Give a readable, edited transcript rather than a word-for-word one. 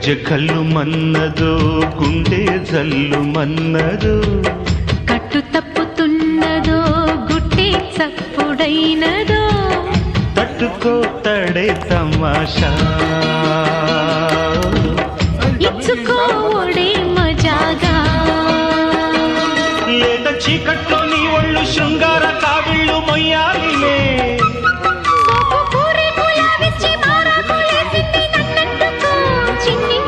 గజ్జె కళ్ళు మన్నదో గుండె జల్లు మన్నదో కట్టు తప్పుతున్నదో గుట్టే చప్పుడైనదో తట్టుకో తడే తమాషా